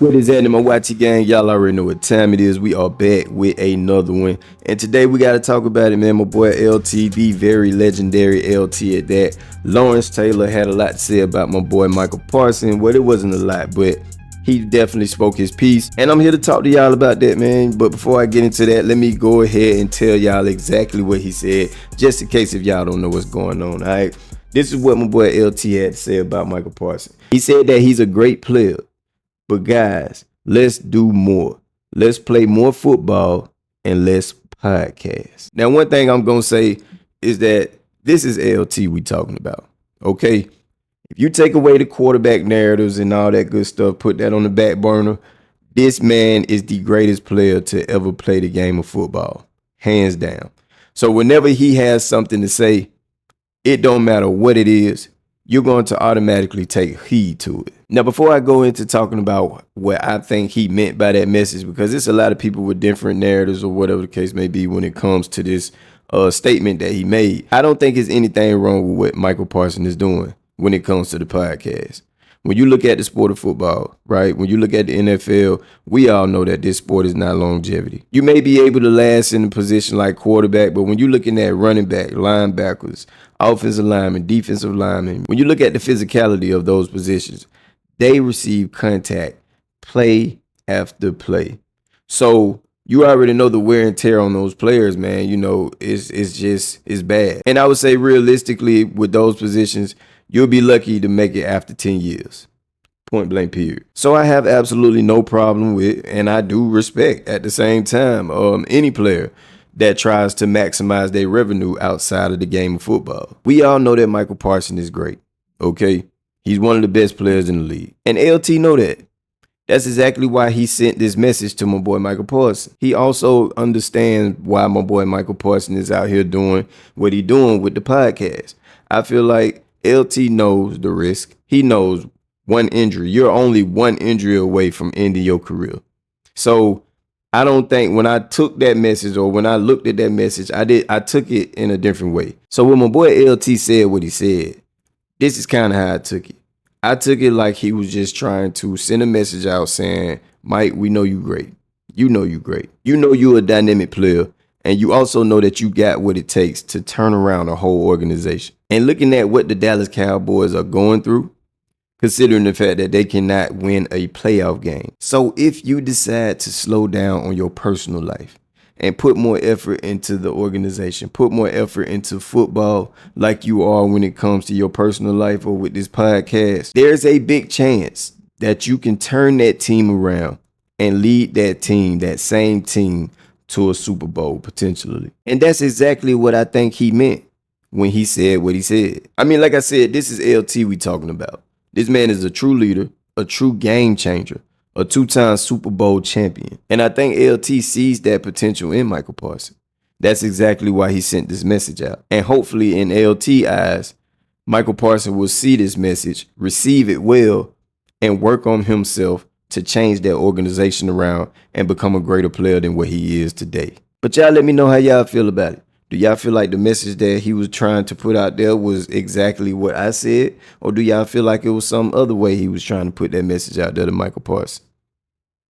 What is happening, my YT gang? Y'all already know what time it is. We are back with another one. And today we got to talk about it, man. My boy LT, the very legendary LT at that. Lawrence Taylor had a lot to say about my boy Micah Parsons. Well, it wasn't a lot, but he definitely spoke his piece. And I'm here to talk to y'all about that, man. But before I get into that, let me go ahead and tell y'all exactly what he said, just in case if y'all don't know what's going on, all right? This is what my boy LT had to say about Micah Parsons. He said that he's a great player. But guys, let's do more. Let's play more football and less podcast. Now, one thing I'm going to say is that this is LT we talking about, okay? If you take away the quarterback narratives and all that good stuff, put that on the back burner, this man is the greatest player to ever play the game of football, hands down. So whenever he has something to say, it don't matter what it is, you're going to automatically take heed to it. Now, before I go into talking about what I think he meant by that message, because it's a lot of people with different narratives or whatever the case may be when it comes to this statement that he made, I don't think there's anything wrong with what Micah Parsons is doing when it comes to the podcast. When you look at the sport of football, right? When you look at the NFL, we all know that this sport is not longevity. You may be able to last in a position like quarterback, but when you're looking at running back, linebackers, offensive linemen, defensive linemen, when you look at the physicality of those positions, they receive contact play after play. So you already know the wear and tear on those players, man. You know, it's bad. And I would say realistically with those positions, you'll be lucky to make it after 10 years. Point blank period. So I have absolutely no problem with, and I do respect at the same time, any player that tries to maximize their revenue outside of the game of football. We all know that Micah Parsons is great, okay? He's one of the best players in the league. And LT know that. That's exactly why he sent this message to my boy Micah Parsons. He also understands why my boy Micah Parsons is out here doing what he's doing with the podcast. I feel like LT knows the risk. He knows one injury. You're only one injury away from ending your career. So I don't think when I took that message or when I looked at that message, I took it in a different way. So when my boy LT said what he said, this is kind of how I took it. I took it like he was just trying to send a message out saying, Mike, we know you great. You know you great. You know you're a dynamic player. And you also know that you got what it takes to turn around a whole organization. And looking at what the Dallas Cowboys are going through, considering the fact that they cannot win a playoff game. So if you decide to slow down on your personal life and put more effort into the organization, put more effort into football like you are when it comes to your personal life or with this podcast, there's a big chance that you can turn that team around and lead that team, that same team, to a Super Bowl potentially. And that's exactly what I think he meant when he said what he said. I mean, like I said, this is LT we talking about. This man is a true leader, a true game changer, a two-time Super Bowl champion. And I think LT sees that potential in Micah Parsons. That's exactly why he sent this message out. And hopefully in LT eyes, Micah Parsons will see this message, receive it well, and work on himself to change that organization around and become a greater player than what he is today. But y'all let me know how y'all feel about it. Do y'all feel like the message that he was trying to put out there was exactly what I said? Or do y'all feel like it was some other way he was trying to put that message out there to Micah Parsons?